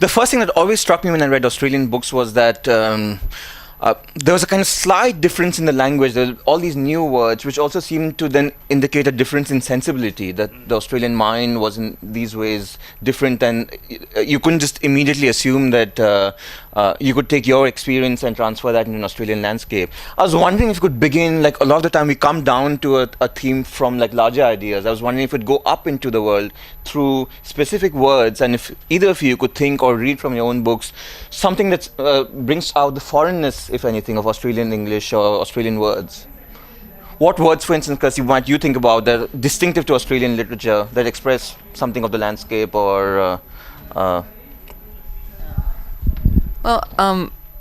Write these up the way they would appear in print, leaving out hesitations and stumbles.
The first thing that always struck me when I read Australian books was that there was a kind of slight difference in the language. There were all these new words, which also seemed to then indicate a difference in sensibility, that the Australian mind was in these ways different, and you couldn't just immediately assume that you could take your experience and transfer that in an Australian landscape. I was wondering if you could begin, like a lot of the time we come down to a theme from like larger ideas. I was wondering if it would go up into the world through specific words, and if either of you could think or read from your own books something that brings out the foreignness, if anything, of Australian English or Australian words. What words, for instance, Kirsty, might you think about that are distinctive to Australian literature, that express something of the landscape or Well,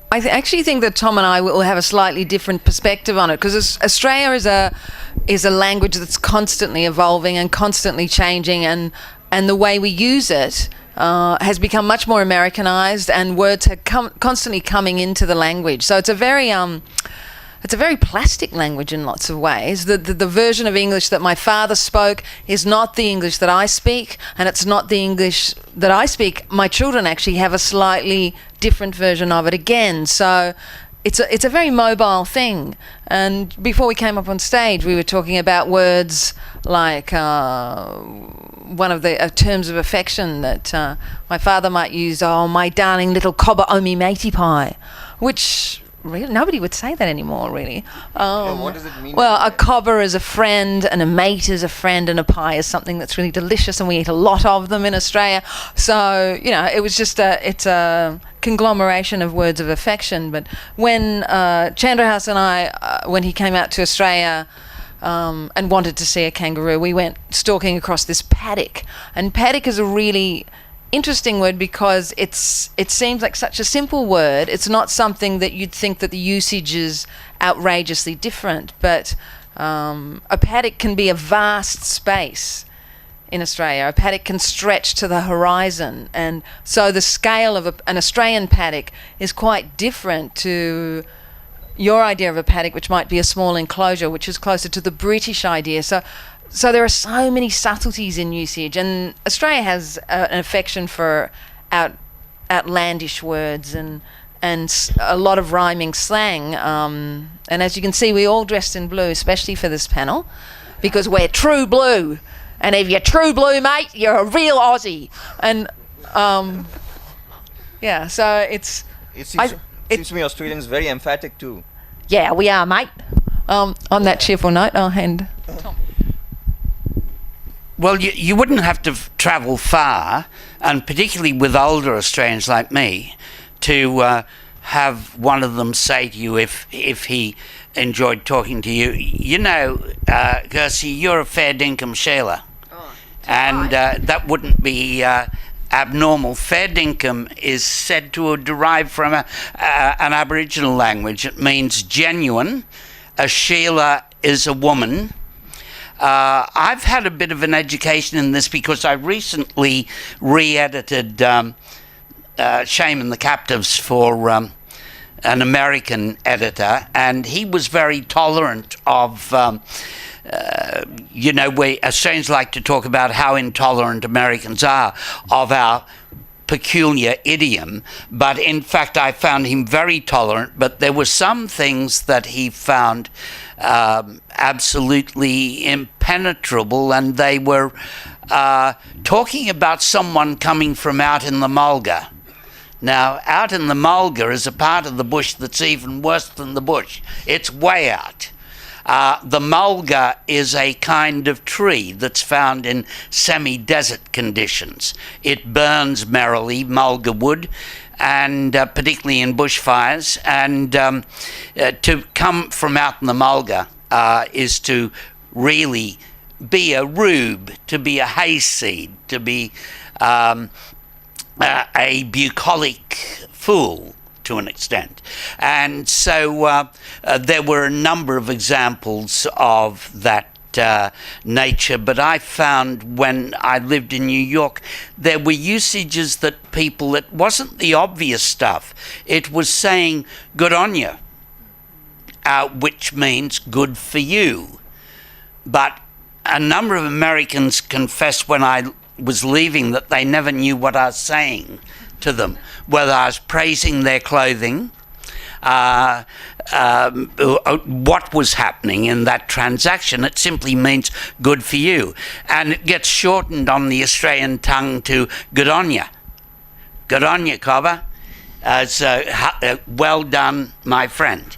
I actually think that Tom and I will have a slightly different perspective on it, because Australia is a language that's constantly evolving and constantly changing, and the way we use it has become much more Americanized, and words are constantly coming into the language. So it's a very plastic language in lots of ways. The version of English that my father spoke is not the English that I speak, and it's not the English that I speak. My children actually have a slightly different version of it again. So it's a very mobile thing. And before we came up on stage, we were talking about words like one of the terms of affection that my father might use, "Oh, my darling little cobber, oh me matey pie," which really nobody would say that anymore, really. what does it mean? Well, a cobber is a friend, and a mate is a friend, and a pie is something that's really delicious, and we eat a lot of them in Australia. So, it was just it's a conglomeration of words of affection. But when Chandrahas and I, when he came out to Australia and wanted to see a kangaroo, we went stalking across this paddock. And paddock is a really interesting word because it seems like such a simple word. It's not something that you'd think that the usage is outrageously different, but a paddock can be a vast space in Australia. A paddock can stretch to the horizon, and so the scale of an Australian paddock is quite different to your idea of a paddock, which might be a small enclosure, which is closer to the British idea. So there are so many subtleties in usage, and Australia has an affection for outlandish words and a lot of rhyming slang. And as you can see, we all dressed in blue, especially for this panel, because we're true blue. And if you're true blue, mate, you're a real Aussie. And so It seems to me Australians very emphatic too. Yeah, we are, mate. On that cheerful note, I'll hand Tom. Well, you wouldn't have to travel far, and particularly with older Australians like me, to have one of them say to you if he enjoyed talking to you, Kirsty, you're a fair dinkum Sheila. And that wouldn't be abnormal. Fair dinkum is said to have derived from an Aboriginal language. It means genuine. A Sheila is a woman. I've had a bit of an education in this because I recently re-edited Shame and the Captives for an American editor, and he was very tolerant of where Australians like to talk about how intolerant Americans are of our peculiar idiom, but in fact I found him very tolerant, but there were some things that he found absolutely impenetrable, and they were talking about someone coming from out in the mulga. Now, out in the mulga is a part of the bush that's even worse than the bush. It's way out. The mulga is a kind of tree that's found in semi-desert conditions. It burns merrily, mulga wood, and particularly in bushfires. And to come from out in the mulga is to really be a rube, to be a hayseed, to be a bucolic fool to an extent. And so there were a number of examples of that nature, but I found when I lived in New York, there were usages that it wasn't the obvious stuff. It was saying, good on you, which means good for you. But a number of Americans confessed when I was leaving that they never knew what I was saying. to them, whether I was praising their clothing, what was happening in that transaction. It simply means good for you. And it gets shortened on the Australian tongue to good on ya. Good on ya, Cobber. Well done, my friend.